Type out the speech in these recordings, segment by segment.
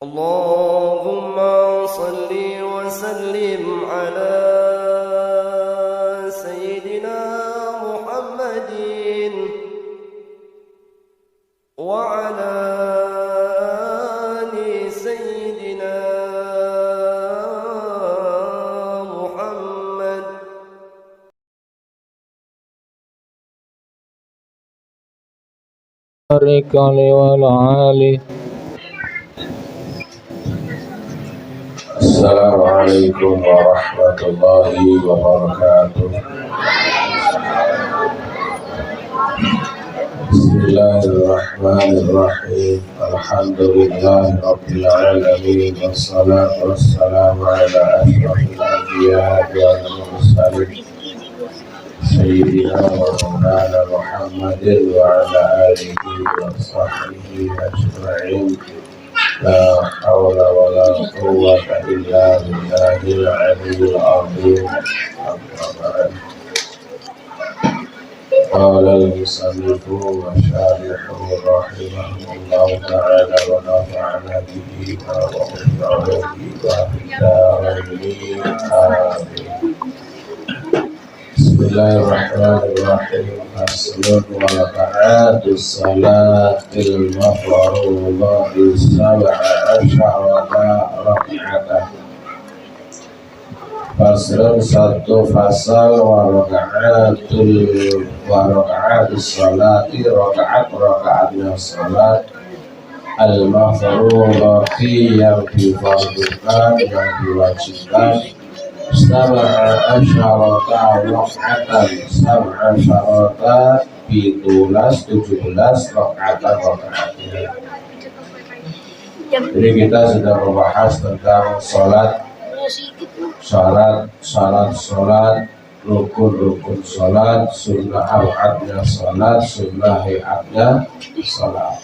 اللهم صل وسلم على سيدنا محمد وعلى آل سيدنا محمد. الركال والعالي. السلام عليكم ورحمة الله وبركاته. بسم الله الرحمن الرحيم. الحمد لله رب العالمين، والصلاة والسلام على أشرف الأنبياء والمرسلين سيدنا ومولانا محمد وعلى آله وصحبه أجمعين. لا حول ولا قوة إلا بالله العلي العظيم. أما بعد، قال المصنف وشارح رحمه الله تعالى ونفعنا به ووفقه في الدارين آمين. بسم الله الرحمن الرحيم. فصل: وركعات الصلاة المفروضة 17 ركعة. Faslun, satu fasal warakaat sholati, rakaatnya salat al-mafruḍati yang difardukan, yang diwajibkan, 17 raka'atan, 17 rakaatnya. Jadi kita sudah membahas tentang sholat, rukun sholat, sunnah awqatnya sholat, sunnah hayatnya sholat.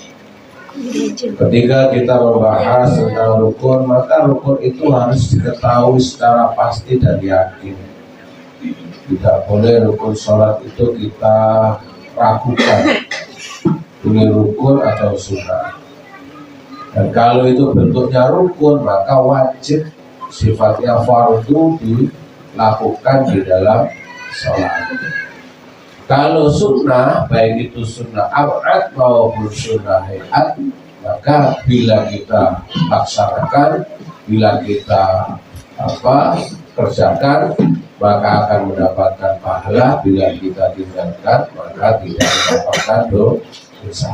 Ketika kita membahas tentang rukun, maka rukun itu harus diketahui secara pasti dan yakin. Tidak boleh rukun sholat itu kita ragukan, ini rukun atau sunnah. Dan kalau itu bentuknya rukun, maka wajib, sifatnya fardu, dilakukan di dalam sholat. Kalau sunnah, baik itu sunnah awqat maupun sunnah hayat, maka bila kita laksanakan, bila kita kerjakan, maka akan mendapatkan pahala. Bila kita tinggalkan, maka tidak mendapatkan dosa.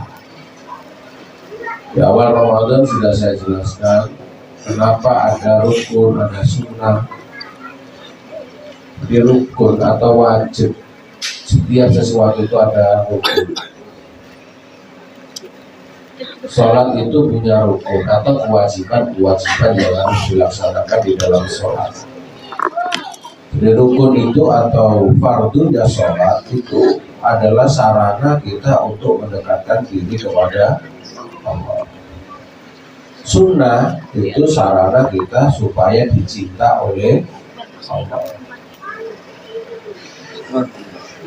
Di awal Ramadan sudah saya jelaskan kenapa ada rukun, ada sunnah. Di rukun atau wajib, setiap sesuatu itu ada rukun. Sholat itu punya rukun atau kewajiban yang harus dilaksanakan di dalam sholat. Jadi rukun itu atau fardunya sholat itu adalah sarana kita untuk mendekatkan diri kepada Allah. Sunnah itu sarana kita supaya dicinta oleh Allah.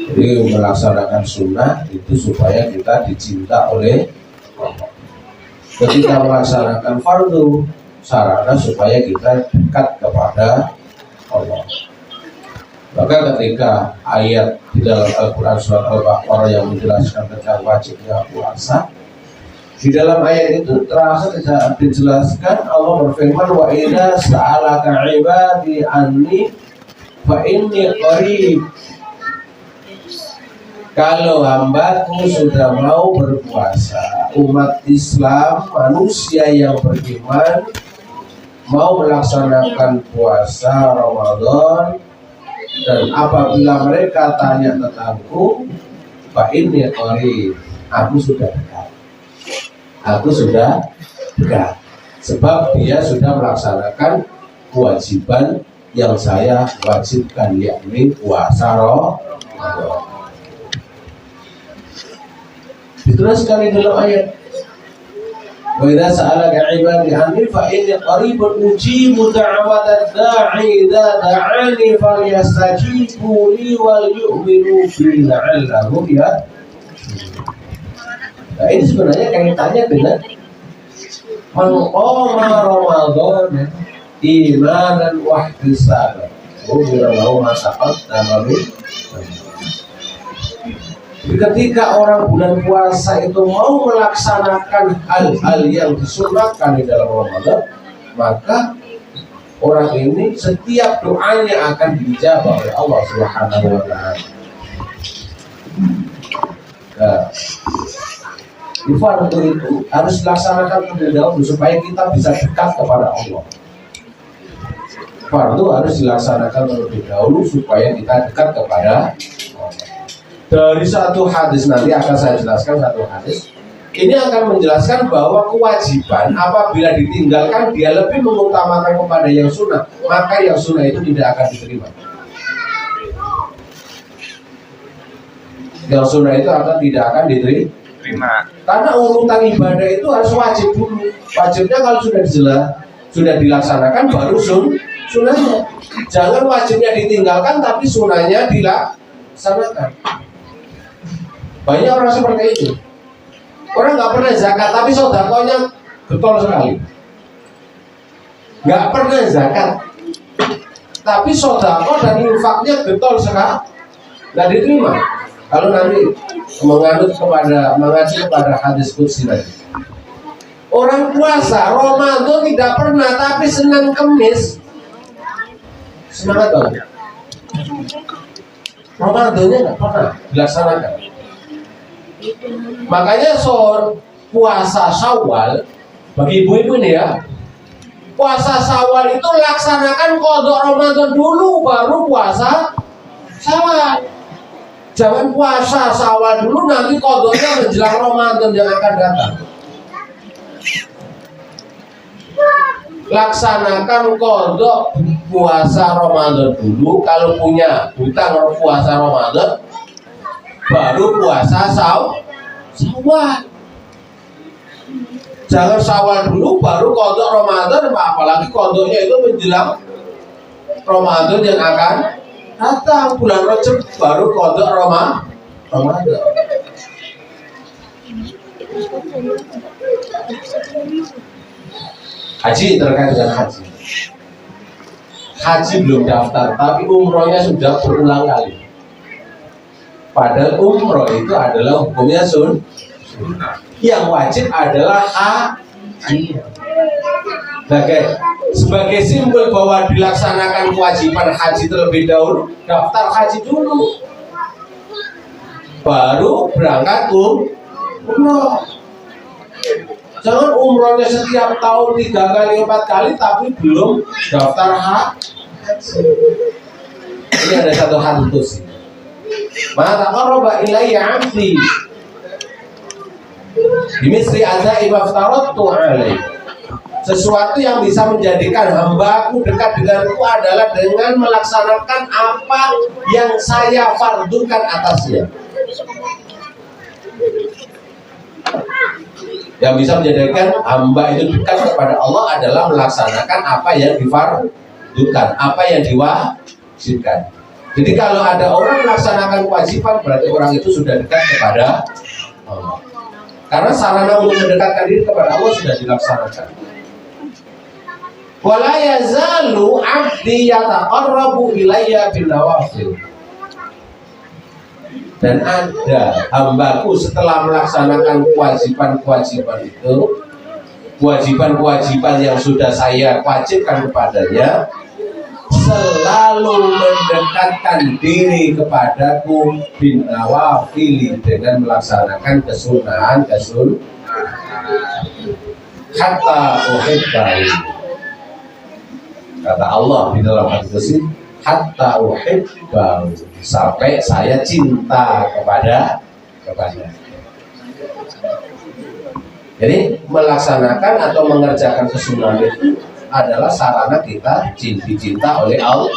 Jadi melaksanakan sunnah itu supaya kita dicinta oleh Allah. Ketika melaksanakan fardu, sarana supaya kita dekat kepada Allah. Maka ketika ayat di dalam Al-Quran surat Al-Baqarah yang menjelaskan tentang wajibnya puasa, di dalam ayat itu terakhir dijelaskan Allah berfirman, wa idza sa'alaka 'ibadi anni fa inni qarib. Kalau hambaku sudah mau berpuasa, umat Islam, manusia yang beriman mau melaksanakan puasa Ramadan, dan apabila mereka tanya tentangku, fa inni qarib, aku sudah dekat, sebab dia sudah melaksanakan kewajiban yang saya wajibkan, yakni puasa Ramadan. Diteruskan di dalam ayat, wa idza sa'alaka 'ibadi anni fa inni qaribun ujibu da'watad da'i idza da'ani falyastajibu li wal yu'minu bi la'allahum yahtadun. Nah, ini sebenarnya kaitannya dengan Man qama Ramadan imanan wa ihtisaban ghufira lahu ma taqaddama min dhanbihi. Ketika orang bulan puasa itu mau melaksanakan hal-hal yang disunahkan di dalam Ramadan, maka orang ini setiap doanya akan dijawab oleh Allah Subhanahu wa taala. Fardu itu harus dilaksanakan terlebih dahulu supaya kita bisa dekat kepada Allah. Fardu harus dilaksanakan terlebih dahulu supaya kita dekat kepada Allah. Dari satu hadis nanti akan saya jelaskan satu hadis. Ini akan menjelaskan bahwa kewajiban apabila ditinggalkan dia lebih mengutamakan kepada yang sunnah, maka yang sunnah itu tidak akan diterima. Yang sunnah itu tidak akan diterima. Karena urutan ibadah itu harus wajib dulu. Wajibnya kalau sudah dilaksanakan baru sunnahnya. Jangan wajibnya ditinggalkan tapi sunnahnya dilaksanakan. Banyak orang seperti itu. Orang nggak pernah zakat tapi sedekahnya getol sekali. Nggak pernah zakat tapi sedekah dan infaknya getol sekali. Nggak diterima. Kalau nanti mengacu kepada hadis qudsi tadi. Orang puasa Ramadan tidak pernah, tapi Senin Kemis semangat banget. Ramadannya nggak pernah dilaksanakan. Makanya puasa Syawal bagi ibu-ibu ini ya, puasa Syawal itu laksanakan qada Ramadan dulu baru puasa Syawal. Jangan puasa Syawal dulu nanti qadanya menjelang Ramadan yang akan datang. Laksanakan qada puasa Ramadan dulu. Kalau punya hutang puasa Ramadan baru puasa Syawal. Jangan Syawal dulu baru qada Ramadan, apalagi qadanya itu menjelang Ramadan yang akan datang. Bulan Rajab baru qada Ramadan. Haji, terkait dengan haji. Haji belum daftar, tapi umrohnya sudah berulang kali. Padahal umroh itu adalah hukumnya sunnah. Yang wajib adalah haji. Sebagai simbol bahwa dilaksanakan kewajiban haji terlebih dahulu, daftar haji dulu, baru berangkat umroh. Jangan umrohnya setiap tahun 3 kali 4 kali tapi belum daftar haji. Ini ada satu hadis. Ma taqarraba ilayya 'abdi bimisli adza'i ma aftaradtu 'alaihi. Sesuatu yang bisa menjadikan hambaku dekat denganku adalah dengan melaksanakan apa yang saya fardukan atasnya. Yang bisa menjadikan hamba itu dekat kepada Allah adalah melaksanakan apa yang difardukan, apa yang diwajibkan. Jadi kalau ada orang melaksanakan kewajiban, berarti orang itu sudah dekat kepada Allah. Karena sarana untuk mendekatkan diri kepada Allah sudah dilaksanakan. Wala yazalu 'abdi yataqarrabu ilayya bin nawafil. Dan ada hambaku setelah melaksanakan kewajiban-kewajiban itu, kewajiban-kewajiban yang sudah saya wajibkan kepadanya, selalu mendekatkan diri kepadaku bin nawafil dengan melaksanakan kesunahan hatta uhibbahu. Kata Allah di dalam hadis ini, hatta uhibbahu, sampai saya cinta kepada. Jadi melaksanakan atau mengerjakan kesunahan itu adalah sarana kita dicinta oleh Allah.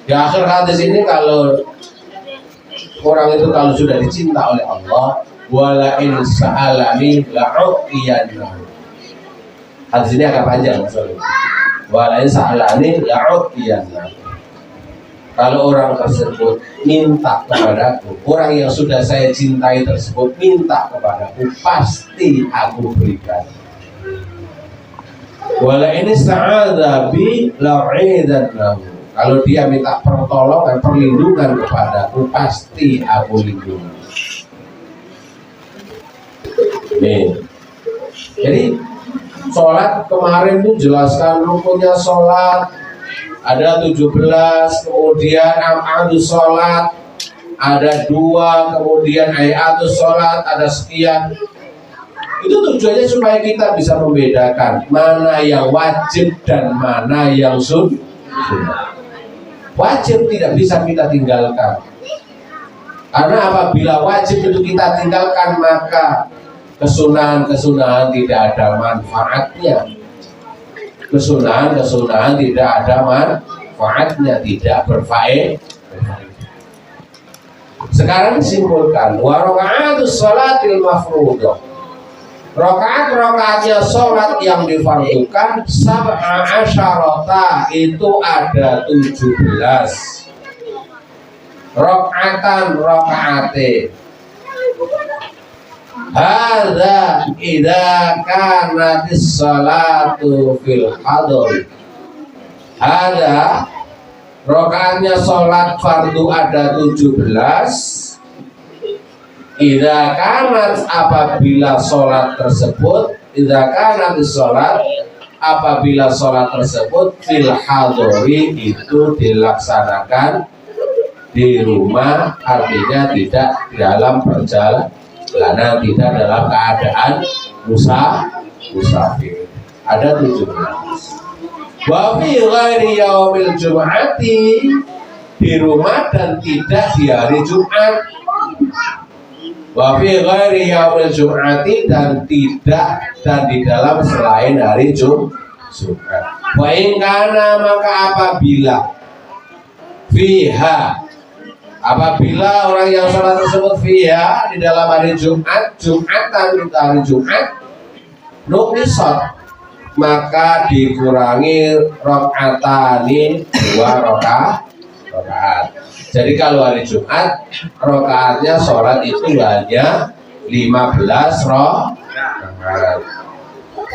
Di akhir hadis ini kalau orang itu kalau sudah dicinta oleh Allah, wala in sa'alani la'u'iyannahu. Hadis ini agak panjang maksudnya. Wala in sa'alani la'u'iyannahu. Kalau orang tersebut minta kepadaku, orang yang sudah saya cintai tersebut minta kepadaku, pasti aku berikan. Wala ini sa'adha bi la'idan lahu. Kalau dia minta pertolongan, perlindungan kepadaku, pasti aku lindungi. Nih. Jadi sholat kemarin itu jelaskan rukunnya sholat ada 17, kemudian am'adus sholat ada 2, kemudian ayatus sholat ada sekian. Itu tujuannya supaya kita bisa membedakan mana yang wajib dan mana yang sunnah. Wajib tidak bisa kita tinggalkan, karena apabila wajib itu kita tinggalkan maka kesunahan-kesunahan tidak ada manfaatnya. Kesunahan-kesunahan tidak ada manfaatnya, tidak berfaedah. Sekarang disimpulkan wa raka'atus sholatil mafruḍah. Rakaat-rakaatnya sholat yang difardukan sab'a asyarata itu ada 17 rakaate. Hadza idza kanatis sholatu fil hadr. Hadza rakaatnya sholat fardu ada 17. Idza kanat apabila sholat tersebut, idza kanat sholat apabila sholat tersebut fil hadori itu dilaksanakan di rumah, artinya tidak dalam perjalanan, tidak dalam keadaan musafir. Ada 17. Wa fi ghairi yaumil jum'ati, di rumah dan tidak di hari Jumat. Wa fi ghairi yaumil jum'ati, dan tidak dan di dalam selain hari Jumat. Wa in kana, maka apabila fiha, apabila orang yang sholat tersebut fiha di dalam hari Jumat, Jumatan di hari Jumat, nuqisat, maka dikurangi rakaatani 2 rakaat. Jadi kalau hari Jumat rakaatnya sholat itu hanya 15 rakaat.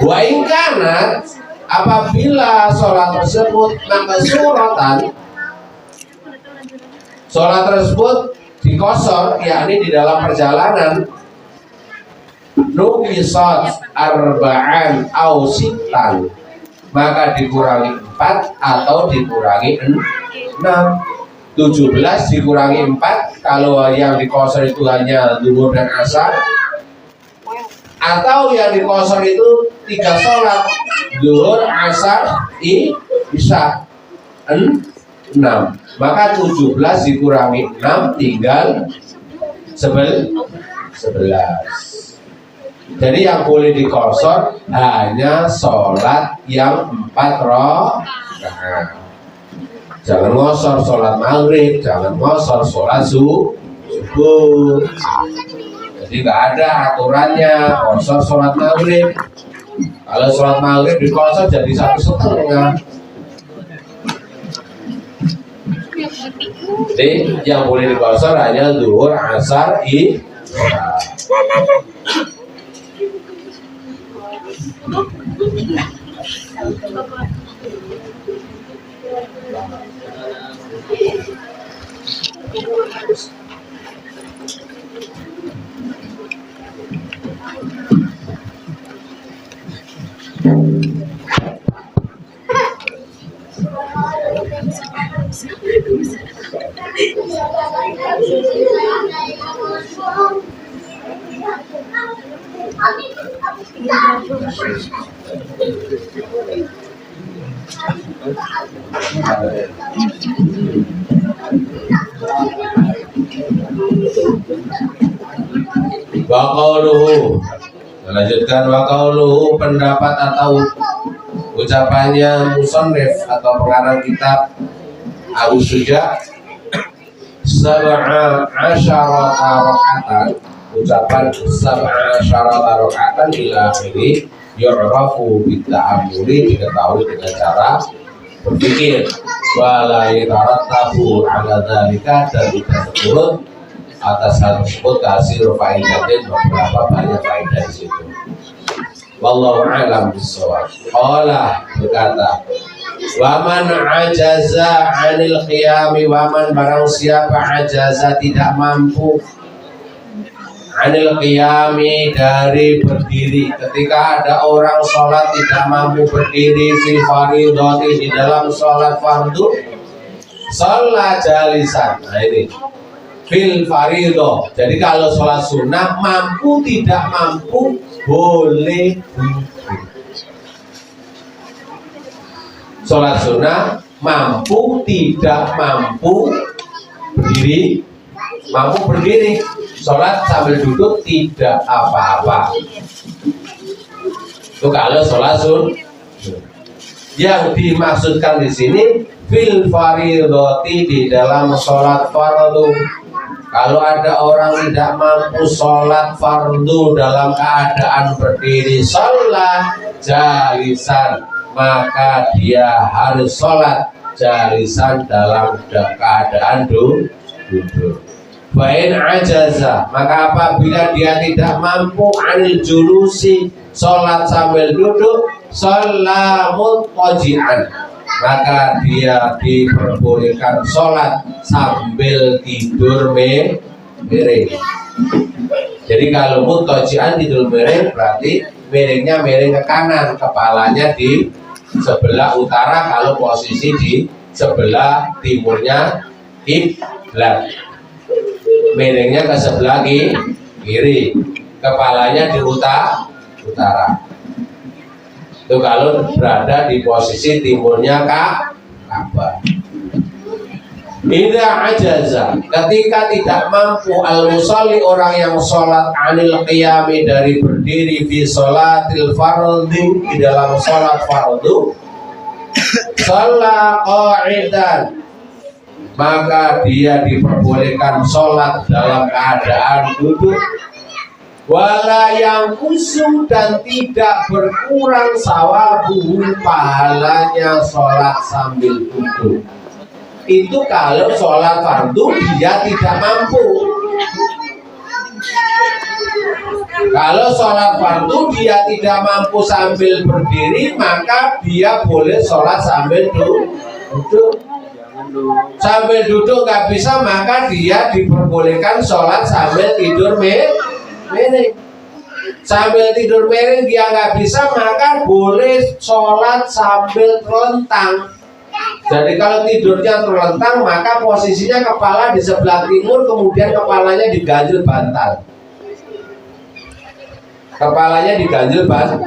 Wa in kanat, apabila sholat tersebut maqsuratan, sholat tersebut dikosor, yakni di dalam perjalanan, nuqisat arba'an au sittan, maka dikurangi 4 atau dikurangi 6. 17 dikurangi 4, kalau yang dikosor itu hanya zuhur dan asar, atau yang dikosor itu 3 sholat, zuhur, asar, isya, 6. Maka 17 dikurangi 6 tinggal 11. Jadi yang boleh dikosor hanya sholat yang 4 rakaat. Jangan ngosor sholat maghrib, jangan ngosor sholat subuh. Jadi nggak ada aturannya ngosor sholat maghrib. Kalau sholat maghrib dikosor jadi 1,5. Jadi yang boleh dikosor hanya zuhur, asar, isya. Wa qauluhu, melanjutkan wa qauluhu, pendapat atau ucapannya musannif atau pengarang kitab Abu Suja, sab'a asyarata rakaatan, ucapan sab'a asyarata rakaatan ila akhiri yu'rafu bitta'amuli, diketahui dengan cara berpikir, wala yatarattabu ala dzalika, dan tidak turun atas hal tersebut kasih faidatin, beberapa banyak faidah di situ. Wallahu a'lam bishawab. Qala berkata, waman ajaza 'anil qiyami, waman barang siapa ajaza tidak mampu 'anil qiyami dari berdiri. Ketika ada orang sholat tidak mampu berdiri fil fardhati di dalam sholat fardu, sholat jalisan. Nah ini fil fardho. Jadi kalau sholat sunnah mampu tidak mampu boleh duduk. Sholat sunnah mampu tidak mampu berdiri, mampu berdiri. Sholat sambil duduk tidak apa-apa. Itu kalau sholat sunnah. Yang dimaksudkan di sini fil fardhati di dalam sholat fardu. Kalau ada orang tidak mampu sholat fardu dalam keadaan berdiri, sholat jalisan, maka dia harus sholat jalisan dalam keadaan duduk. Fa'in ajaza, maka apabila dia tidak mampu anil julusi, sholat sambil duduk, sholamut qaji'an, maka dia diperbolehkan sholat sambil tidur miring. Jadi kalau mutajian tidur miring berarti miringnya miring ke kanan, kepalanya di sebelah utara kalau posisi di sebelah timurnya kiblat. Miringnya ke sebelah kiri, kepalanya di utara. Itu kalau berada di posisi timurnya Ka'bah. Idza ajaza, ketika tidak mampu al-musalli orang yang sholat anil qiyami dari berdiri fi sholatil fardhi di dalam sholat fardu, shalla qa'idan, maka dia diperbolehkan sholat dalam keadaan duduk. Wala yang kusum, dan tidak berkurang sawabuhu, pahalanya sholat sambil duduk. Itu kalau sholat fardu dia tidak mampu. Kalau sholat fardu dia tidak mampu sambil berdiri, maka dia boleh sholat sambil duduk. Sambil duduk nggak bisa, maka dia diperbolehkan sholat sambil tidur miring. Sambil tidur miring dia nggak bisa, maka boleh sholat sambil terlentang. Jadi kalau tidurnya terlentang, maka posisinya kepala di sebelah timur, kemudian kepalanya diganjel bantal. Kepalanya diganjel bantal.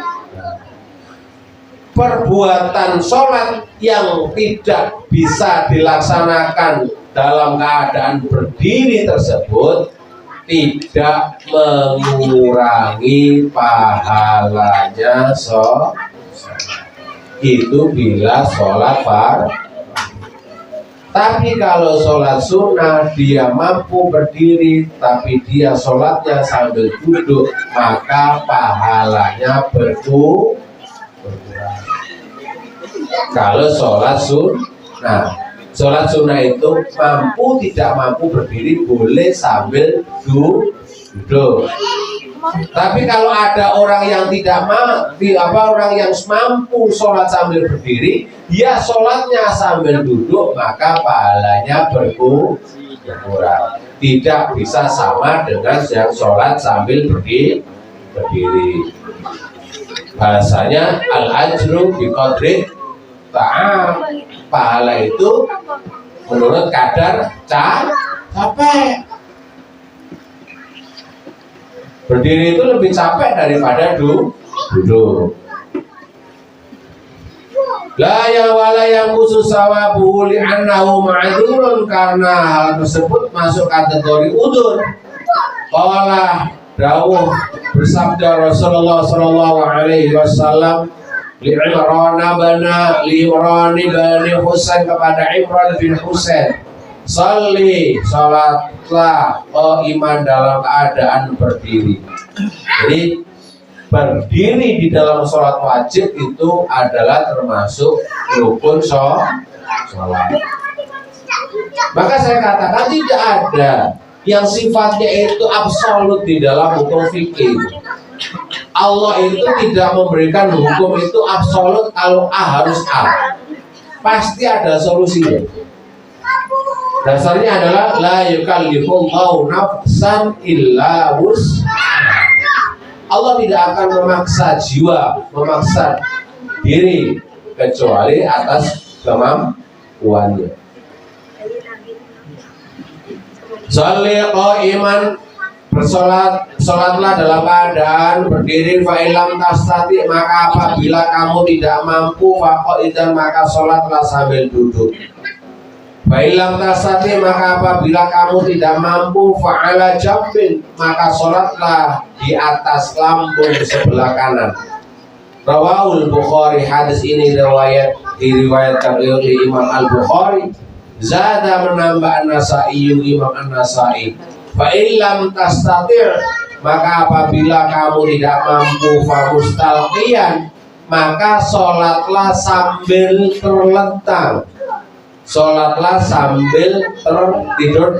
Perbuatan sholat yang tidak bisa dilaksanakan dalam keadaan berdiri tersebut tidak mengurangi pahalanya sholat. Itu bila sholat fardu. Tapi kalau sholat sunnah dia mampu berdiri tapi dia sholatnya sambil duduk, maka pahalanya berkurang. Kalau sholat sunnah itu mampu tidak mampu berdiri boleh sambil duduk. Tapi kalau ada orang yang tidak orang yang mampu sholat sambil berdiri, dia sholatnya sambil duduk, maka pahalanya berkurang. Tidak bisa sama dengan yang sholat sambil berdiri. Bahasanya al-ajru biqadri ta'am, pahala itu menurut kadar capek. Berdiri itu lebih capek daripada duduk. La ya wala yang khusus sawabu li'annahu ma'dzurun, karena hal tersebut masuk kategori udzur. Qala dawuh bersabda Rasulullah sallallahu alaihi wasallam Imran bin Husain kepada Imran bin Husain, salli, salatlah iman dalam keadaan berdiri. Jadi berdiri di dalam sholat wajib itu adalah termasuk rukun sholat. Maka saya katakan tidak ada yang sifatnya itu absolut di dalam hukum fikih. Allah itu tidak memberikan hukum itu absolut kalau A harus A. Pasti ada solusinya. Dasarnya adalah la yukallifullahu nafsan illa wus'aha. Allah tidak akan memaksa jiwa, memaksa diri kecuali atas kemampuannya. Sholli qa'iman, bersolatlah dalam keadaan berdiri. Fa illam tastati, maka apabila kamu tidak mampu, faqa'idan, maka solatlah sambil duduk. Fa illam tastati, maka apabila kamu tidak mampu, fa'ala jambin, maka solatlah di atas lambung sebelah kanan. Rawahul Bukhari, hadis ini diriwayatkan oleh Imam Al-Bukhari. Zada, menambah An-Nasa'i, Imam An-Nasa'i. Fa illam tastati', maka apabila kamu tidak mampu, fa mustalqiyan, maka sholatlah sambil terlentang. Sholatlah sambil tidur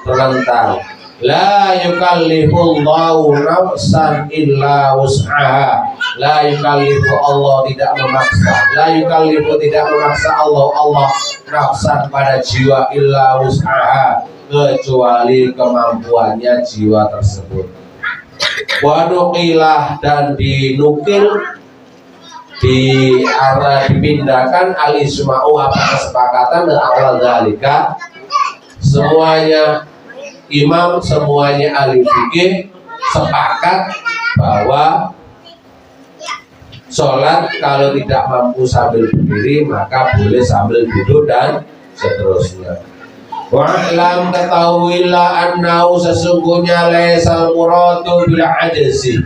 terlentang. La yukallifullahu nafsan illa wus'aha. La yukallifu, Allah tidak memaksa. La yukallifu, tidak memaksa Allah nafsan pada jiwa illa wus'aha, kecuali kemampuannya jiwa tersebut. Wa nuqilah, dan dinukil, dipindahkan al-isma'u, apa kesepakatan dan awal dalika, semuanya imam, semuanya ahli fikih sepakat bahwa sholat kalau tidak mampu sambil berdiri maka boleh sambil duduk dan seterusnya. Wa'lam, ketahuilah annahu, sesungguhnya laisal muradu bil ajzi,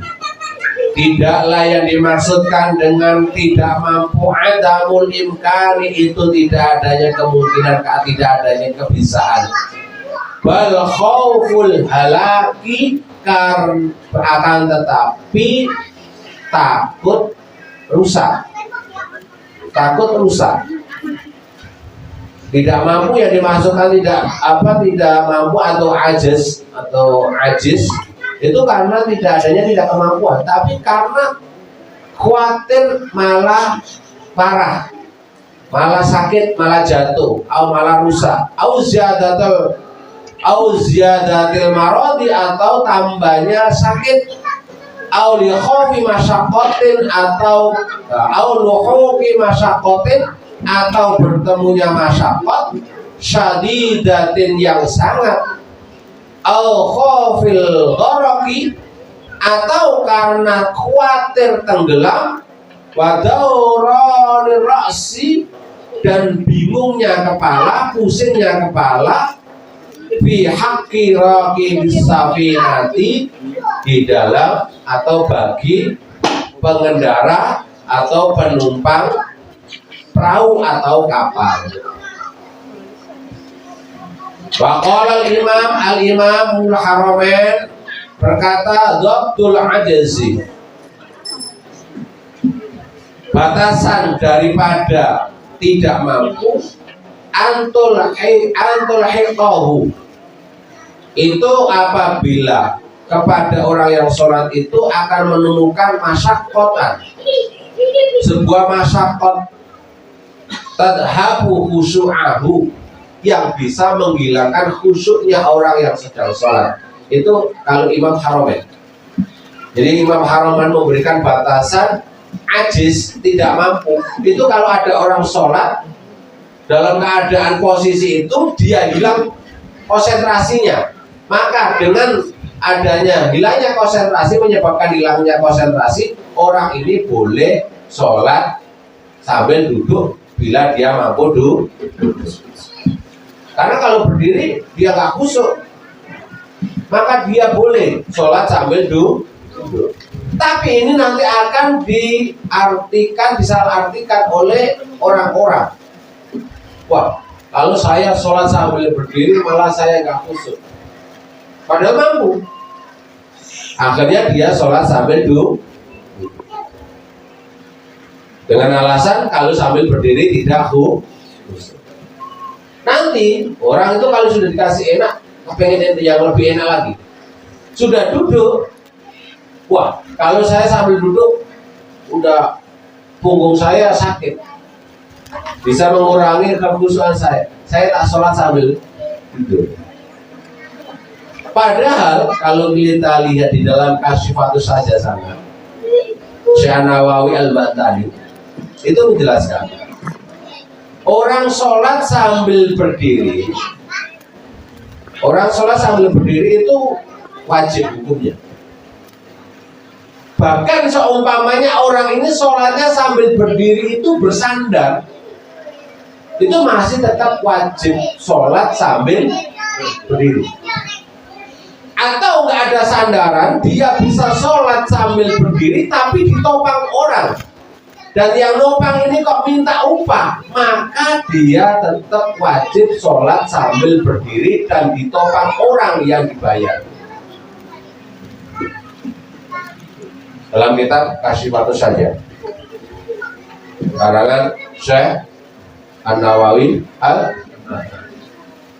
tidaklah yang dimaksudkan dengan tidak mampu adamul imkani, itu tidak adanya kemungkinan, tidak adanya kebisaan. Bal khauful halaki, akan tetapi takut rusak. Tidak mampu yang dimaksudkan tidak mampu atau ajiz itu karena tidak adanya tidak kemampuan, tapi karena khawatir malah parah, malah sakit, malah jatuh, atau malah rusak, au ziyadatil maradi, atau tambahnya sakit, au li khaufi masyaqqatin, atau luhuqi masyaqqatin, atau bertemunya masyaqqat syadidatin yang sangat, au khaufil gharaqi, atau karena khawatir tenggelam, wa dawranir ra'si, dan bingungnya kepala, pusingnya kepala, fi haqqi raqibis safinati, di dalam atau bagi pengendara atau penumpang perahu atau kapal. Waqala al-imam al-haramain berkata, dhabtul ajzi, batasan daripada tidak mampu, antul hiqahu, itu apabila kepada orang yang sholat itu akan menemukan masyaqqatan, sebuah masyaqqat, tadhabu khusyu'ahu, yang bisa menghilangkan khusyuknya orang yang sedang sholat. Itu kalau Imam Haramain. Jadi Imam Haramain memberikan batasan ajiz, tidak mampu. Itu kalau ada orang sholat dalam keadaan posisi itu dia hilang konsentrasinya, maka dengan adanya hilangnya konsentrasi, menyebabkan hilangnya konsentrasi, orang ini boleh sholat sambil duduk bila dia mampu duduk. Karena kalau berdiri dia nggak khusyuk, maka dia boleh sholat sambil duduk. Tapi ini nanti akan disalahartikan oleh orang-orang. Wah, kalau saya sholat sambil berdiri malah saya nggak khusyuk, padahal mampu. Akhirnya dia sholat sambil duduk dengan alasan kalau sambil berdiri tidak khusyuk. Nanti orang itu kalau sudah dikasih enak, pengen yang lebih enak lagi, sudah duduk Wah, kalau saya sambil duduk udah punggung saya sakit, bisa mengurangi kekhusyuan saya tak sholat sambil duduk. Padahal kalau kita lihat di dalam Kasyifatus saja sana, Syekh Nawawi Al-Bantani itu menjelaskan orang sholat sambil berdiri, itu wajib hukumnya. Bahkan seumpamanya orang ini sholatnya sambil berdiri itu bersandar, itu masih tetap wajib sholat sambil berdiri. Atau nggak ada sandaran, dia bisa sholat sambil berdiri tapi ditopang orang, dan yang nopang ini kok minta upah, maka dia tetap wajib sholat sambil berdiri dan ditopang orang yang dibayar. Dalam kitab Kasyifatus saja, karangan Syekh An-Nawawi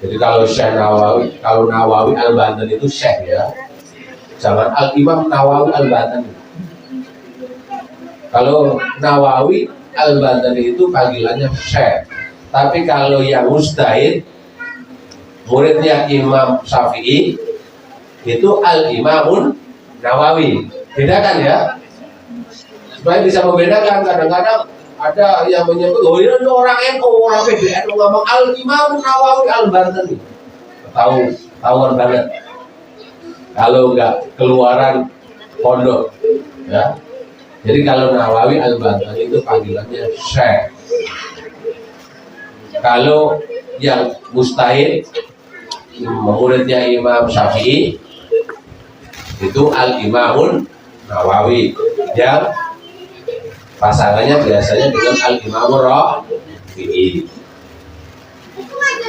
Jadi kalau Syekh Nawawi, kalau Nawawi Al-Bantani itu Syekh ya, jangan Al-Imam Nawawi Al-Bantani. Kalau Nawawi Al-Bantani itu panggilannya Syekh. Tapi kalau yang mustahid, muridnya Imam Syafi'i, itu Al-Imamun Nawawi. Bedakan ya, supaya bisa membedakan. Kadang-kadang ada yang menyebut, oh ini orang NU, orang PBNU ngomong Al-Imam Nawawi Al-Bantani. Tahuan banget kalau nggak keluaran pondok ya. Jadi kalau Nawawi Al-Bantani itu panggilannya Syekh. Kalau yang mustahid, muridnya Imam Syafi'i, itu Al-Imamun Nawawi, yang pasangannya biasanya dengan Al-Imamur Rafi'i.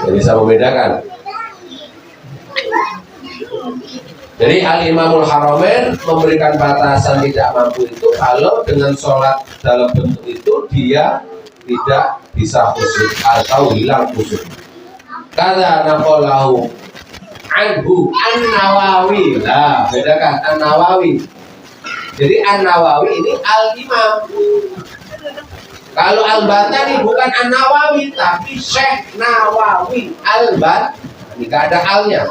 Jadi bisa membedakan. Jadi Al-Imamul Haramain memberikan batasan tidak mampu itu kalau dengan sholat dalam bentuk itu dia tidak bisa khusyuk atau hilang khusyuk. Kata naqalahu anhu An-Nawawi. Nah, bedakan An-Nawawi. Jadi An-Nawawi ini Al-Imam. Kalau Al-Bantani bukan An-Nawawi, tapi Syekh Nawawi Al-Bantani. Nggak ada alnya.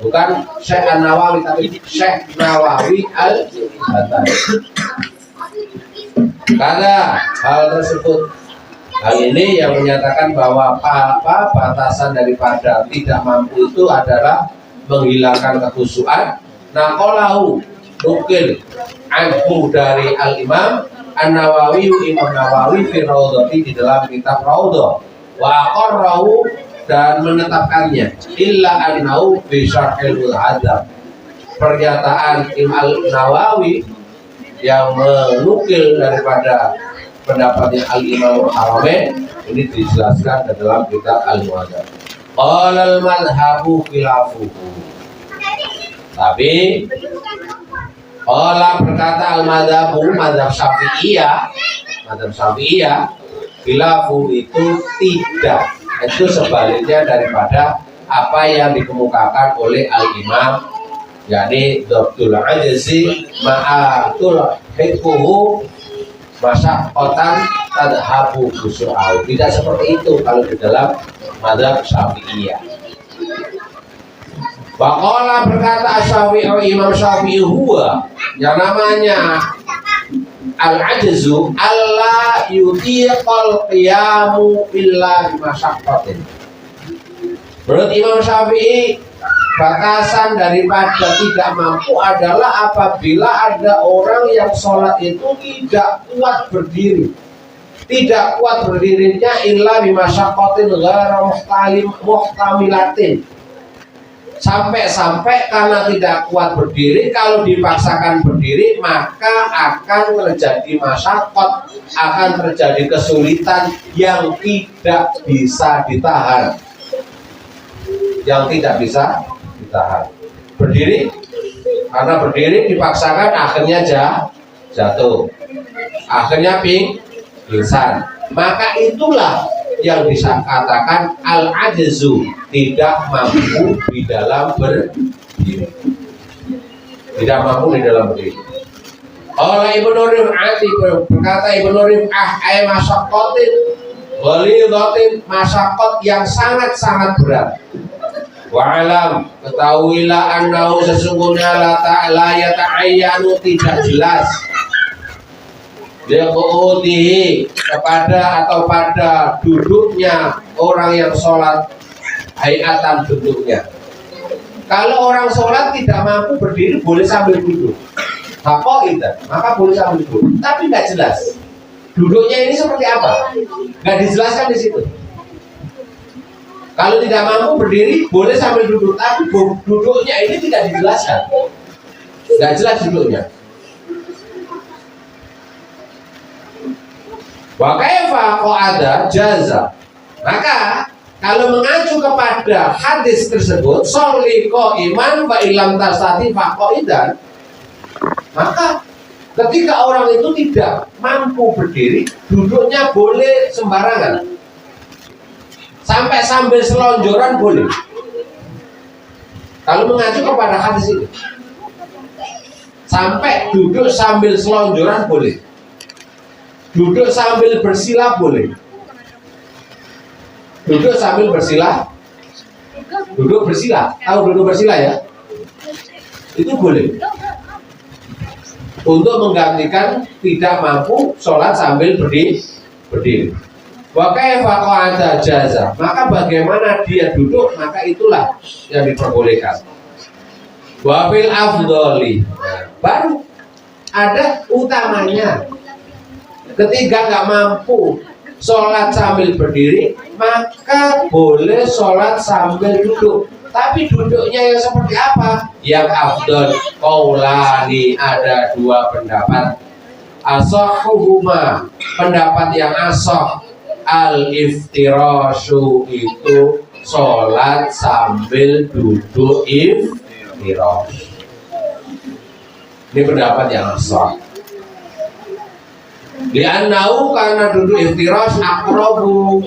Bukan Syekh An-Nawawi, tapi Syekh Nawawi Al-Bantani. Karena hal tersebut, hal ini yang menyatakan bahwa batasan daripada tidak mampu itu adalah menghilangkan kekhusyuan. Naqalahu, nukil anhu dari Al-Imam An-Nawawi, Imam Nawawi fi Raudhati, di dalam kitab Raudhah, wa aqarrahu, dan menetapkannya, illa annahu fi syarhil hadab. Pernyataan Imam Nawawi yang menukil daripada pendapatnya Al-Imam Haramain ini dijelaskan ke dalam kitab Al-Muhadzab. Qala al-madhhabu khilafuhu. Tapi berkata al-madhabu, madhab Syafi'iyah, khilafu itu tidak, itu sebaliknya daripada apa yang dikemukakan oleh Al-Imam, yakni Dhabtul Ajzi ma'atul hikmuhu masyaqqatan tadhabu khusyu'au. Tidak seperti itu kalau di dalam madhab Syafi'iyah. Waqala, berkata Syafi'i, Imam Syafi'i, huwa, yang namanya al-ajzu alla yutiqal qiyamu illa bimasyaqqatin. Menurut Imam Syafi'i, batasan daripada tidak mampu adalah apabila ada orang yang sholat itu tidak kuat berdiri. Tidak kuat berdirinya illa bimasyaqqatin ghairu muhtamilatin. Sampai-sampai karena tidak kuat berdiri, kalau dipaksakan berdiri maka akan terjadi masyaqqat, akan terjadi kesulitan yang tidak bisa ditahan. Berdiri, karena berdiri dipaksakan akhirnya jatuh, akhirnya pingsan. Maka itulah yang bisa katakan al-ajzu, tidak mampu di dalam berdiri. tidak mampu di dalam berdiri. Oleh Ibnu Rif'ati berkata Ibnu Rif'ah ay masyaqqatin ghalidhatin, masyaqqat yang sangat-sangat berat. Wa'alam, ketahuilah annahu sesungguhnya la ta'ala yata'ayyanu tidak jelas liqudihi kepada atau pada duduknya orang yang sholat hayatan bentuknya. Kalau orang sholat tidak mampu berdiri boleh sambil duduk. Maka boleh sambil duduk. Tapi nggak jelas duduknya ini seperti apa, nggak dijelaskan di situ. Kalau tidak mampu berdiri boleh sambil duduk, tapi duduknya ini tidak dijelaskan, nggak jelas duduknya. Wa kaifa qa'ada jaza, maka kalau mengacu kepada hadis tersebut, sholli qa'iman fa illam tastati fa qa'idan, maka ketika orang itu tidak mampu berdiri, duduknya boleh sembarangan, sampai sambil selonjoran boleh. Kalau mengacu kepada hadis ini, sampai duduk sambil selonjoran boleh, duduk sambil bersila boleh, duduk sambil bersila, duduk bersila, tahu duduk bersila ya? Itu boleh. Untuk menggantikan tidak mampu sholat sambil berdiri. Wa kaifa qa'ada jaza, maka bagaimana dia duduk, maka itulah yang diperbolehkan. Wa fil afdhali, baru ada utamanya. Ketika nggak mampu sholat sambil berdiri, maka boleh sholat sambil duduk. Tapi duduknya yang seperti apa? Yang afdal qaulani, ada dua pendapat. Ashahuhuma, pendapat yang ashah, al-iftirashu itu sholat sambil duduk iftirash. Ini pendapat yang ashah. Li'annahu karena duduk iftirash aqrabu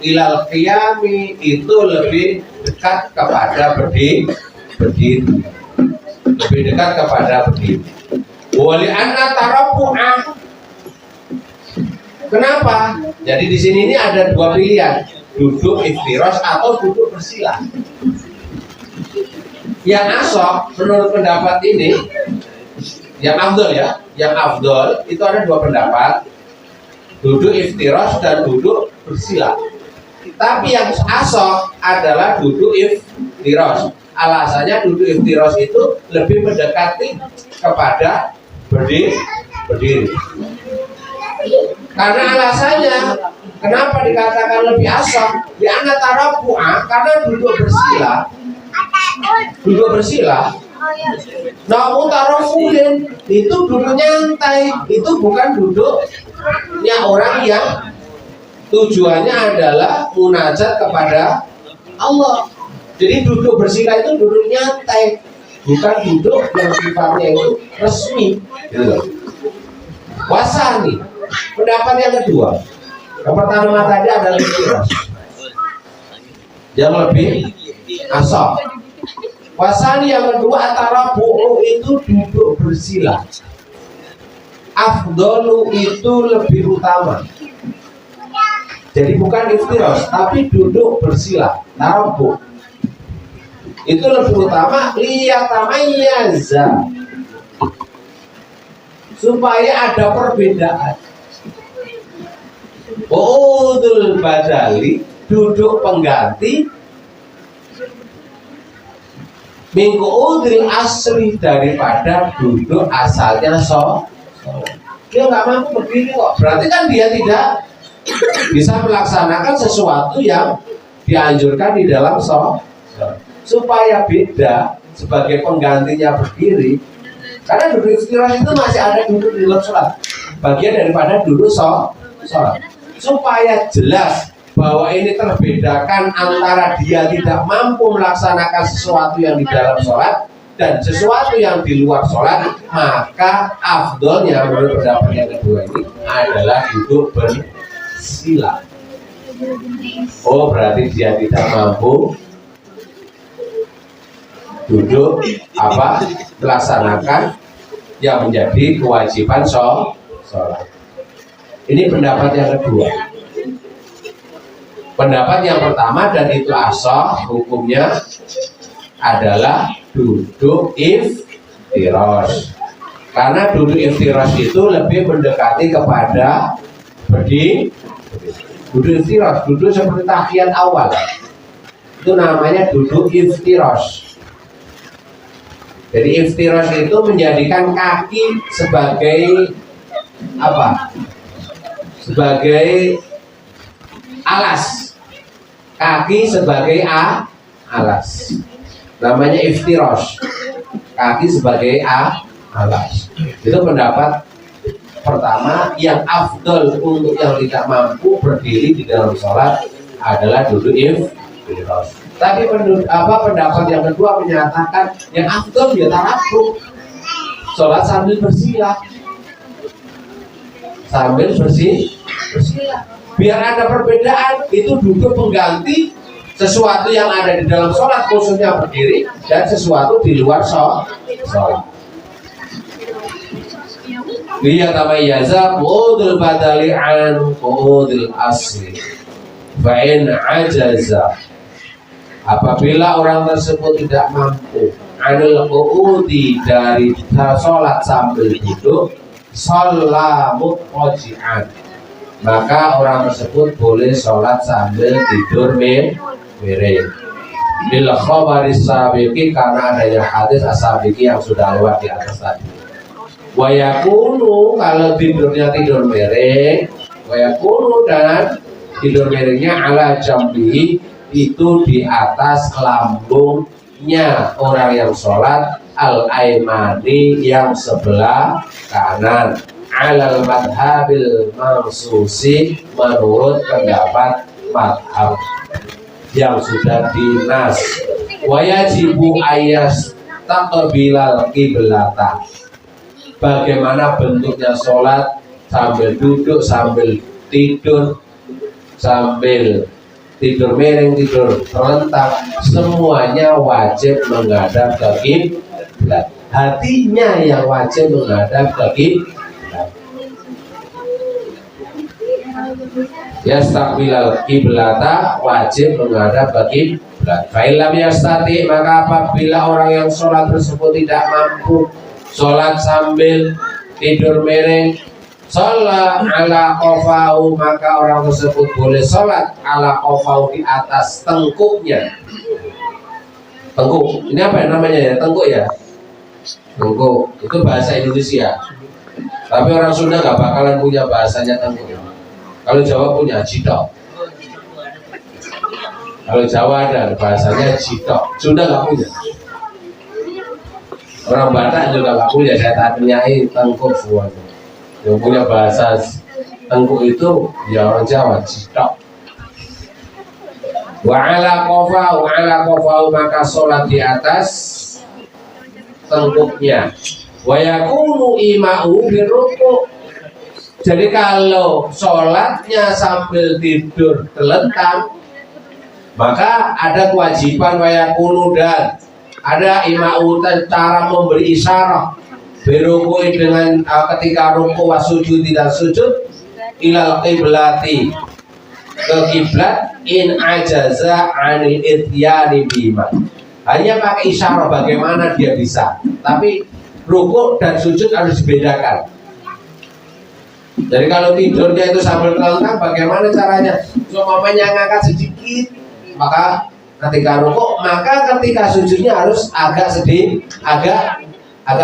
ilal qiyami, itu lebih dekat kepada berdiri, lebih dekat kepada berdiri. Wali anna tarabbu'ah, kenapa? Jadi di sini ini ada dua pilihan, duduk iftirash atau duduk bersila. Yang ashah menurut pendapat ini, yang afdal ya, yang afdal itu ada dua pendapat, duduk iftirash dan duduk bersila. Tapi yang ashah adalah duduk iftirash. Alasannya duduk iftirash itu lebih mendekati kepada berdiri. Karena alasannya kenapa dikatakan lebih ashah? Di antara tarabbu'ah, karena duduk bersila namun tarafulin itu duduk nyantai, itu bukan duduknya orang yang tujuannya adalah munajat kepada Allah. Jadi duduk bersila itu duduk nyantai, bukan duduk yang sifatnya itu resmi. Gitu. Wasani, pendapat yang kedua. Yang pertama tadi adalah iftirash, yang lebih ashah. Wasani yang kedua tarabbu'u itu duduk bersila. Afdalu itu lebih utama. Jadi bukan iftirash, tapi duduk bersila, tarabbu'. Itu lebih utama liyatamayyaza, supaya ada perbedaan. Udul badali, duduk pengganti, minggu udril asli, daripada duduk asalnya dia nggak mampu berdiri kok, berarti kan dia tidak bisa melaksanakan sesuatu yang dianjurkan di dalam sholat. Supaya beda sebagai penggantinya berdiri, karena duduk iftirash itu masih ada duduk di dalam sholat, bagian daripada duduk sholat. Supaya jelas bahwa ini terbedakan antara dia tidak mampu melaksanakan sesuatu yang di dalam sholat dan sesuatu yang di luar sholat, maka afdolnya menurut pendapat yang kedua ini adalah duduk bersila. Oh, berarti dia tidak mampu duduk melaksanakan yang menjadi kewajiban sholat. Ini pendapat yang kedua. Pendapat yang pertama dan itu asah hukumnya adalah duduk iftirash. Karena duduk iftirash itu lebih mendekati kepada berdiri. Duduk iftirash, duduk seperti tahiyat awal. Itu namanya duduk iftirash. Jadi iftirash itu menjadikan kaki sebagai apa? Sebagai alas. Kaki sebagai alas. Namanya iftirash. Kaki sebagai alas. Itu pendapat pertama yang afdol untuk yang tidak mampu berdiri di dalam sholat adalah duduk iftirash. Tapi pendapat yang kedua menyatakan yang afdol ya tarakuk, sholat sambil bersila, biar ada perbedaan. Itu duduk pengganti sesuatu yang ada di dalam sholat, khususnya berdiri, dan sesuatu di luar sholat. Dia tamayyaza qudul badali an qudul asli fa'in ajaza. Apabila orang tersebut tidak mampu anil qu'udi dari sholat sambil duduk, sholat mutqaji'an, maka orang tersebut boleh sholat sambil tidur miring. Bil khabaris sabiqi, karena adanya hadis as-sabiqi yang sudah lewat di atas tadi. Wa yakunu, kalau tidurnya tidur miring, wa yakunu, dan tidur miringnya ala jambihi, itu di atas lambungnya orang yang sholat, al-aimani, yang sebelah kanan, alal madhabil mansusi, menurut pendapat madhab yang sudah dinas. Wayajibu ayas taqbilal qiblata. Bagaimana bentuknya sholat? Sambil duduk, sambil tidur, sambil tidur miring, tidur terlentang, semuanya wajib menghadap ke kiblat. Hatinya yang wajib menghadap ke kiblat. Yastaqbilal kiblata, wajib menghadap ke kiblat. Fa illam yastati, maka apabila orang yang sholat tersebut tidak mampu sholat sambil tidur miring, sholat ala qafau, maka orang tersebut boleh sholat ala qafau, di atas tengkuknya. Tengkuk, ini apa namanya ya? Tengkuk ya? Tengkuk, itu bahasa Indonesia. Tapi orang Sunda gak bakalan punya bahasanya tengkuk. Kalau Jawa punya jidok. Kalau Jawa ada bahasanya jidok. Sunda gak punya. Orang Batak juga gak punya. Saya tanyai tengkuk semuanya. Yang punya bahasa tengkuk itu ya orang Jawa, jidok. Wa ala qafau, maka sholat di atas tengkuknya. Wa yakunu ima'u birruku. Jadi kalau sholatnya sambil tidur telentang, maka ada kewajiban wa yakunu, dan ada ima'u, cara memberi isyarat berukui dengan ketika ruku wa sujud, tidak sujud, ilal qiblati, ke kiblat, in ajaza anil ityani bima, hanya pakai isyarat bagaimana dia bisa, tapi ruku dan sujud harus dibedakan. Jadi kalau tidurnya itu sambil telentang, bagaimana caranya? Umpamanya ngangkat sedikit, maka ketika ruku, maka ketika sujudnya harus agak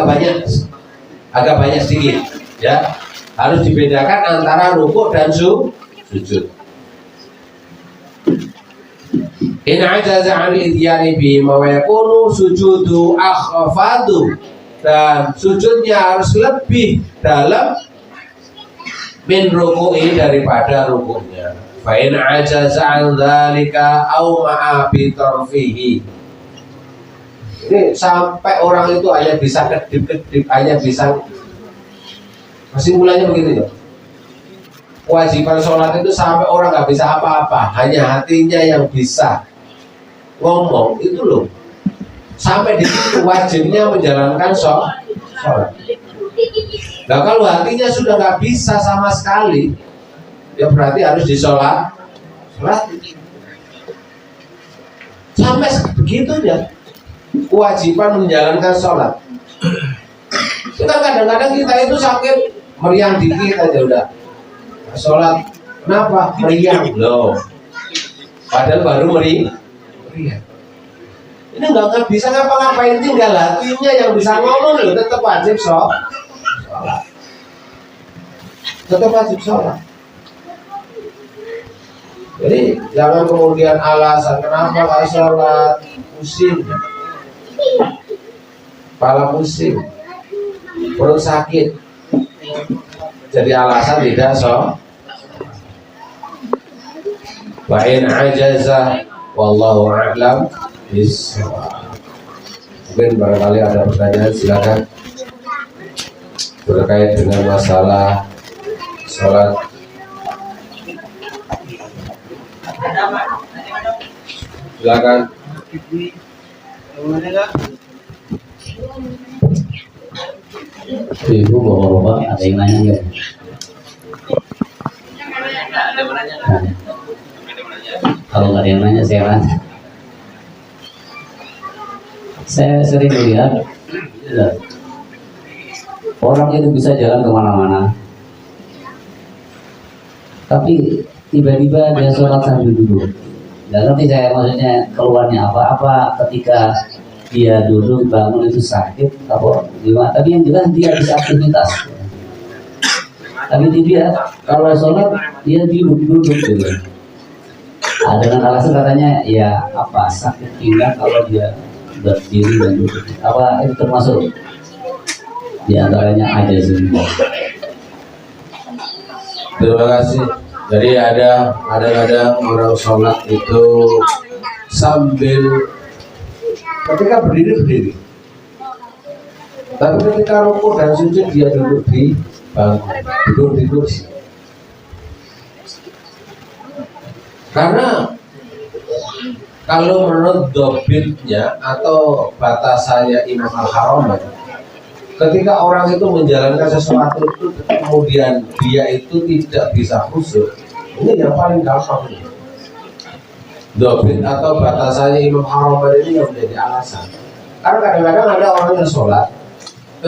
banyak sedikit, ya. Harus dibedakan antara ruku dan sujud. In ajaza 'an idyani bi ma yakunu sujudu akhfadu, dan sujudnya harus lebih dalam min ruku'i, daripada rukunya. Fa in ajaza 'an dzalika aw ma'a bi tarfihi. Ini sampai orang itu hanya bisa kedip-kedip, hanya bisa, kesimpulannya begitu ya. Kewajiban sholat itu sampai orang nggak bisa apa-apa, hanya hatinya yang bisa ngomong itu loh. Sampai di situ wajibnya menjalankan sholat. Nah kalau hatinya sudah nggak bisa sama sekali, ya berarti harus disolat. Sampai begitunya kewajiban menjalankan sholat. Kita kadang-kadang kita itu sakit meriang dikit aja udah sholat. Kenapa? Meriang loh. Padahal baru meriang. Ini nggak bisa ngapa-ngapain, tinggal hatinya yang bisa ngomong loh, tetap wajib sholat. Tetap wajib sholat. Jadi jangan kemudian alasan kenapa nggak sholat, pusing, kepala pusing, perut sakit, jadi alasan tidak sholat. Wa in ajaza wallahu a'lam bishawab. Mungkin barangkali ada pertanyaan, silakan terkait dengan masalah sholat. Silakan. Ibu bapak-bapak ada yang nanya nggak? Kalau nggak ada yang nanya saya nanya. Saya sering melihat orang itu bisa jalan kemana-mana, tapi tiba-tiba dia sholat sambil duduk. Nggak ngerti saya maksudnya keluarnya apa ketika dia duduk bangun itu sakit apa gimana, tapi yang jelas dia bisa aktivitas. Tapi dia kalau sholat dia duduk gitu. Dengan alasan katanya ya apa sakit pinggang kalau dia berdiri dan duduk. Apa itu termasuk di antaranya aja semua. Terima kasih. Jadi ada orang sholat itu sambil ketika berdiri, tapi ketika rukuk dan sujud dia duduk di bangku, duduk di kursi. Karena kalau menurut dobitnya atau batasannya Imam Al-Haramain, ketika orang itu menjalankan sesuatu itu kemudian dia itu tidak bisa khusyuk, ini yang paling gampang. Dobit atau batasannya Imam Al-Haramain ini yang menjadi alasan. Karena kadang-kadang ada orang yang sholat,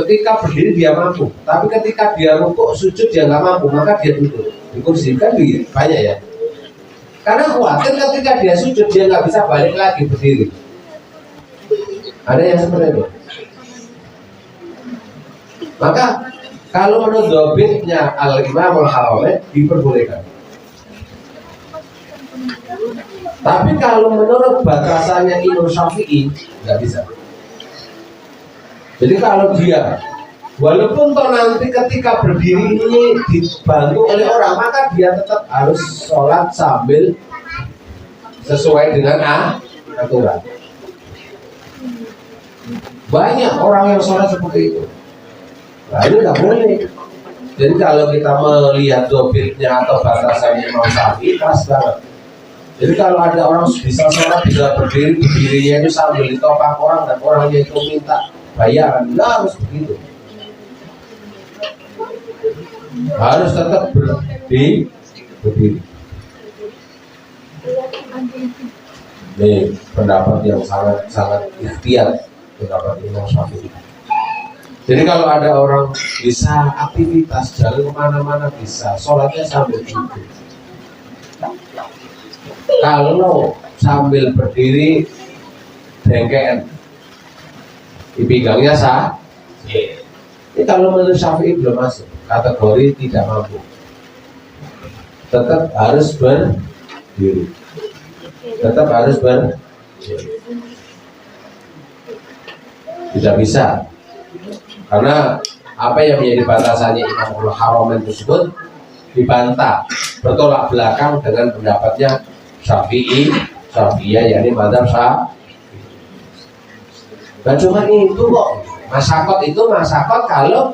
ketika berdiri dia mampu, tapi ketika dia rukuk sujud dia nggak mampu, maka dia duduk di kursi. Kan banyak ya. Karena khawatir ketika dia sujud dia nggak bisa balik lagi berdiri. Ada yang seperti itu. Maka kalau menurut dobitnya Al-Imam Al-Haramain diperbolehkan. Tapi kalau menurut batasannya Imam Syafi'i nggak bisa. Jadi kalau dia walaupun toh nanti ketika berdiri ini dibantu oleh orang, maka dia tetap harus sholat sambil sesuai dengan aturan. Banyak orang yang sholat seperti itu. Nah ini nggak boleh. Jadi kalau kita melihat dobitnya atau batasannya Imam Syafi'i keras banget. Jadi kalau ada orang bisa sholat bisa berdirinya itu sambil ditopang orang dan orangnya itu minta bayaran, nggak harus begitu. Harus tetap berdiri. Ini pendapat yang sangat ikhtiar, pendapat Imam Syafi'i. Jadi kalau ada orang bisa aktivitas jalan kemana-mana bisa, sholatnya sambil duduk. Kalau sambil berdiri dengkean, dipinggangnya sah. Ini kalau menurut Syafi'i belum masuk kategori tidak mampu, tetap harus berdiri, tetap harus berdiri. Tidak bisa, karena apa yang menjadi batasannya Imam Al-Haramain tersebut dibantah, bertolak belakang dengan pendapatnya Syafi'iyah, yakni mazhab Syafi'i. Dan cuma itu kok, masakot kalau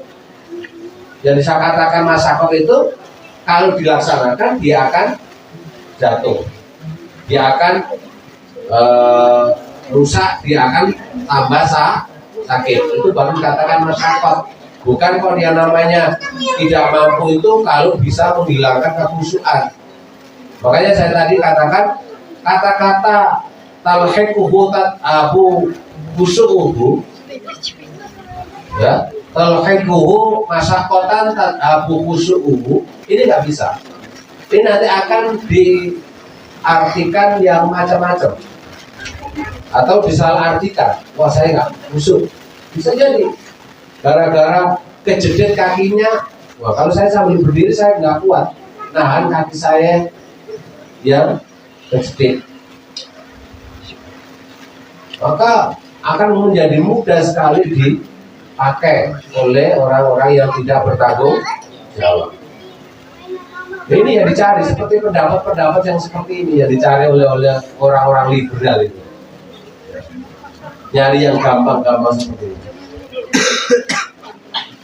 yang saya katakan masakot itu kalau dilaksanakan dia akan jatuh, dia akan rusak, dia akan tambah sakit. Itu baru dikatakan masyarakat. Bukan kok dia namanya tidak mampu itu kalau bisa menghilangkan kekhusyuan. Makanya saya tadi katakan kata-kata talhiquhu abu khusyu'uhu, ya, talhiquhu masyaqqatan abu khusyu'uhu, ini nggak bisa. Ini nanti akan diartikan yang macam-macam atau disalahartikan. Wah, saya nggak khusyuk, bisa jadi gara-gara kejedet kakinya. Wah, kalau saya sambil berdiri saya nggak kuat nahan kaki saya yang kejedet, maka akan menjadi mudah sekali dipakai oleh orang-orang yang tidak bertanggung jawab. Ini yang dicari, seperti pendapat-pendapat yang seperti ini yang dicari oleh orang-orang liberal itu. Nyari yang gampang-gampang seperti ini.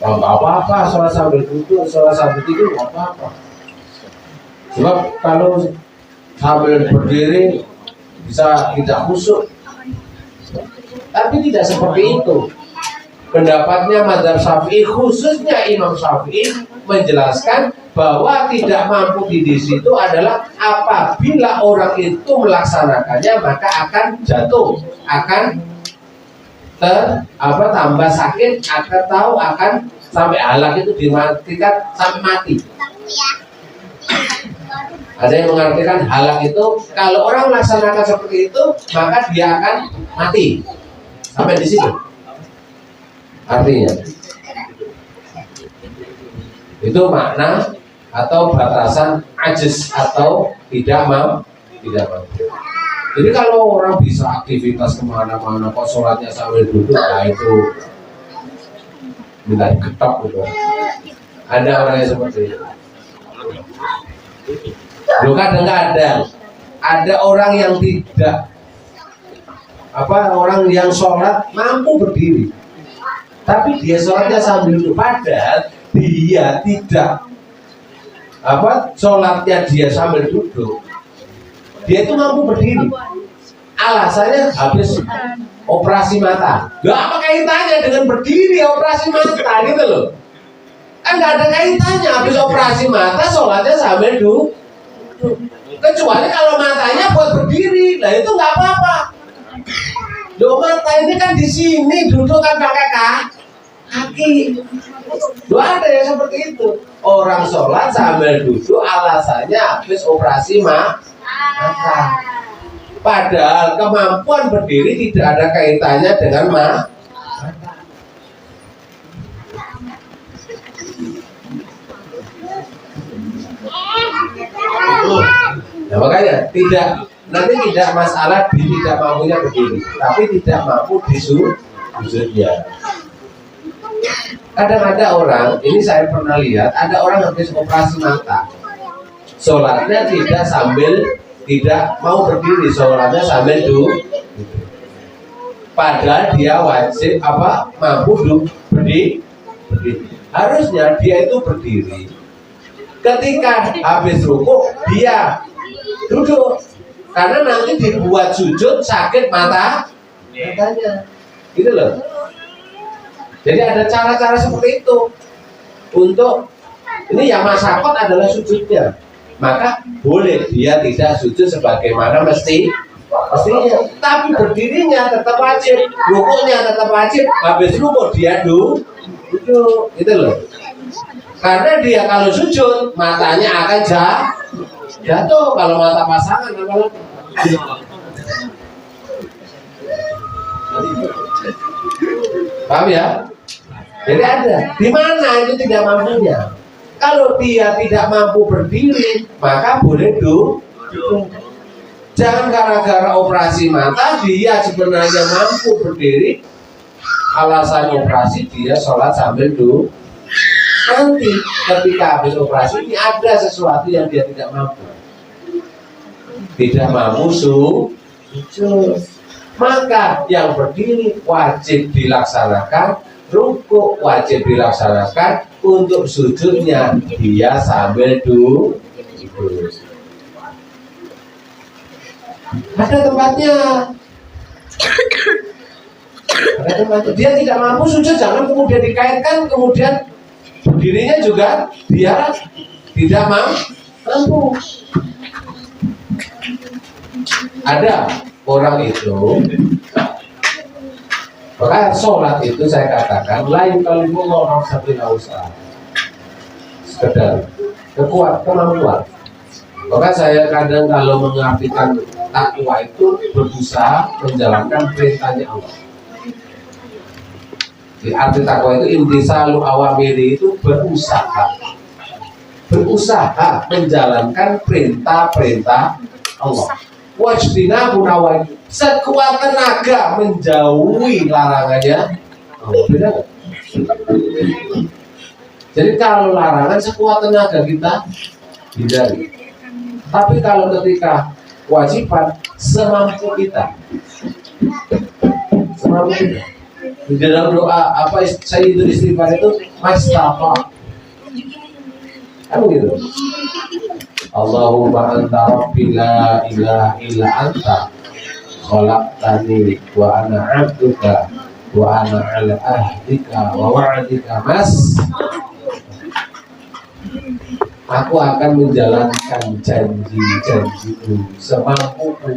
Nggak apa-apa, sholat sambil duduk, sholat sambil tidur, nggak apa-apa. Sebab kalau sambil berdiri bisa tidak khusyuk. Tapi tidak seperti itu. Pendapatnya Madzhab Syafi'i, khususnya Imam Syafi'i, menjelaskan bahwa tidak mampu di situ adalah apabila orang itu melaksanakannya maka akan jatuh, akan tambah sakit, akan sampai halak itu dimatikan sampai mati. Ada yang mengartikan halak itu kalau orang melaksanakan seperti itu maka dia akan mati. Sampai di situ artinya. Itu makna atau batasan ajis atau tidak mampu. Jadi kalau orang bisa aktivitas kemana-mana kok sholatnya sambil duduk, nah itu minta diketok gitu. Ada orang yang seperti itu. Loh, kadang-kadang ada orang yang tidak orang yang sholat mampu berdiri, tapi dia sholatnya sambil duduk, padahal dia tidak sholatnya dia sambil duduk, dia itu mampu berdiri. Alasannya habis operasi mata. Gak apa kaitannya dengan berdiri operasi mata gitu loh. Kan gak ada kaitannya, habis operasi mata sholatnya sambil duduk. Kecuali kalau matanya buat berdiri, nah itu nggak apa-apa. Loh, mata ini kan di sini, duduk kan pakai kaki. Loh, ada yang seperti itu. Orang sholat sambil duduk alasannya habis operasi mata. Padahal kemampuan berdiri tidak ada kaitannya dengan mata. Nah, makanya nanti tidak masalah tidak mampunya berdiri, tapi tidak mampu sujudnya. Kadang ada orang, ini saya pernah lihat, ada orang habis operasi mata, sholatnya tidak mau berdiri, sholatnya sambil duduk. Padahal dia wajib mampu berdiri. Harusnya dia itu berdiri. Ketika habis rukuk dia duduk, karena nanti dibuat sujud sakit matanya, gitu loh. Jadi ada cara-cara seperti itu untuk ini yang masyarakat adalah sujudnya, maka boleh dia tidak sujud sebagaimana mestinya, tapi berdirinya tetap wajib, rukuknya tetap wajib. Habis rukuk dia duduk, gitu loh. Karena dia kalau sujud matanya akan jatuh kalau mata pasangan apalagi. Paham ya? Jadi ada di mana itu tidak mampunya. Kalau dia tidak mampu berdiri maka boleh duduk. Jangan gara-gara operasi mata dia sebenarnya mampu berdiri, alasan operasi dia sholat sambil duduk. Nanti ketika habis operasi ini ada sesuatu yang dia tidak mampu, sujud, maka yang berdiri wajib dilaksanakan, rukuk wajib dilaksanakan, untuk sujudnya dia sambil duduk. Ada tempatnya. Dia tidak mampu sujud, jangan kemudian dikaitkan, kemudian berdirinya juga dia tidak mampu. Ada orang itu, maka sholat itu saya katakan lain kalau orang satu usaha sekedar kemampuan. Maka saya kadang kalau mengartikan takwa itu berusaha menjalankan perintahnya Allah. Di arti takwa itu imtisalu awamiri itu berusaha menjalankan perintah-perintah Allah. Wajibina punawai sekuat tenaga menjauhi larangannya Allah. Beda gak? Jadi kalau larangan sekuat tenaga kita hindari. Tapi kalau ketika kewajiban semampu kita. Di dalam doa apa Sayyidul Istighfar itu mastafa. Kan begitu. Allahumma anta rabbi la ilaha illa anta khalaqtani wa ana 'abduka wa ana 'ala ahdika wa wa'dika aku akan menjalankan janji-janjiku semampuku.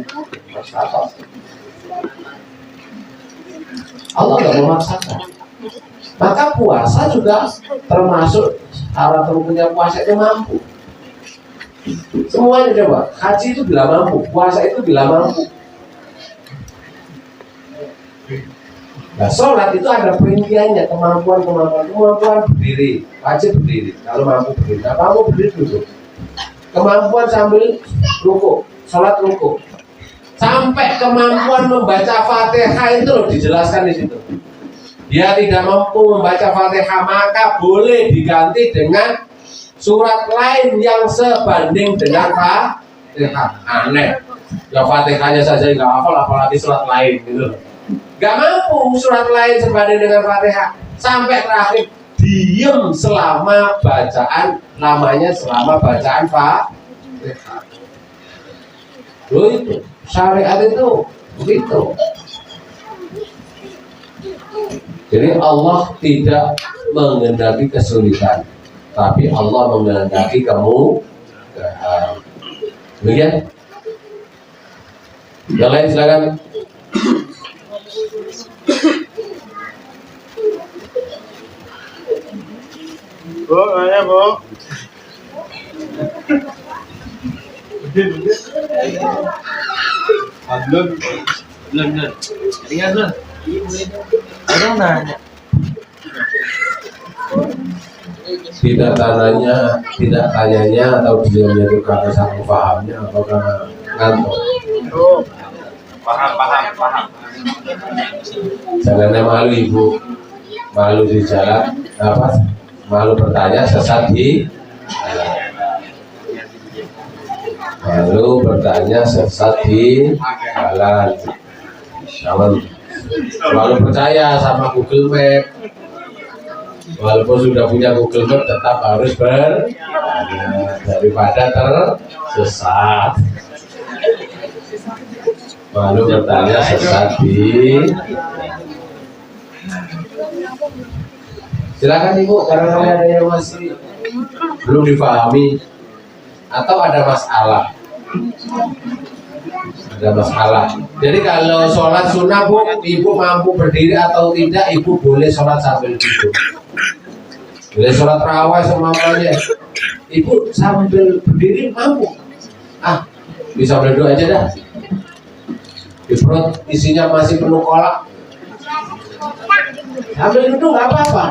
Allah tidak memaksakan. Maka puasa juga termasuk syarat rukunnya puasa itu mampu. Semuanya coba. Haji itu bila mampu, puasa itu bila mampu. Nah, sholat itu ada perinciannya, kemampuan berdiri, wajib berdiri. Kalau mampu berdiri, nggak mampu berdiri duduk. Kemampuan sambil ruku, sholat ruku. Sampai kemampuan membaca Fatihah itu loh dijelaskan di situ. Dia tidak mampu membaca Fatihah maka boleh diganti dengan surat lain yang sebanding dengan Fatihah. Aneh. Ya Fatihahnya saja nggak hafal, apalagi surat lain gitu. Gak mampu surat lain sebanding dengan Fatihah sampai terakhir diem selama bacaan selama bacaan Fatihah. Loh itu syariat itu begitu. Jadi Allah tidak menghendaki kesulitan, tapi Allah menghendaki kemudahan. Demikian. Yang lain silakan. Bu, mana Bu? Belum. Ingat belum? Orang nanya. Tidak tanyanya atau diamnya itu karena sanggup pahamnya atau karena ngantuk. Oh, paham. Jangan malu ibu, malu di jalan, malu bertanya sesat di jalan. Jangan malu percaya sama Google Map. Walaupun sudah punya Google Map tetap harus bertanya daripada tersesat. Malu bertanya sesat di. Silakan ibu, karena ada yang masih belum dipahami atau ada masalah. Jadi kalau sholat sunnah bu, ibu mampu berdiri atau tidak, ibu boleh sholat sambil duduk. Boleh sholat raweh semuanya, ibu sambil berdiri mampu. Bisa berdua aja dah. Di perut isinya masih penuh kolak, sambil duduk nggak apa-apa.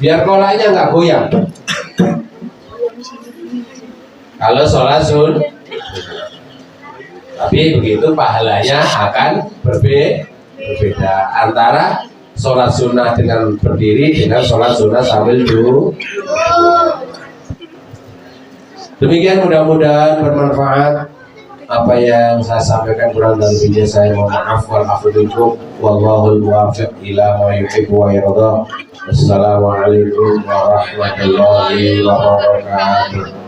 Biar kolaknya nggak goyang. Kalau sholat sunnah, tapi begitu pahalanya akan berbeda antara sholat sunnah dengan berdiri dengan sholat sunnah sambil duduk. Demikian, mudah-mudahan bermanfaat. Apa yang saya sampaikan kurang dan lebihnya saya mohon maaf. Wal afu minkum wallahul muwaffiq ila ma yuhibbu wa yarda. Wassalamualaikum warahmatullahi wabarakatuh.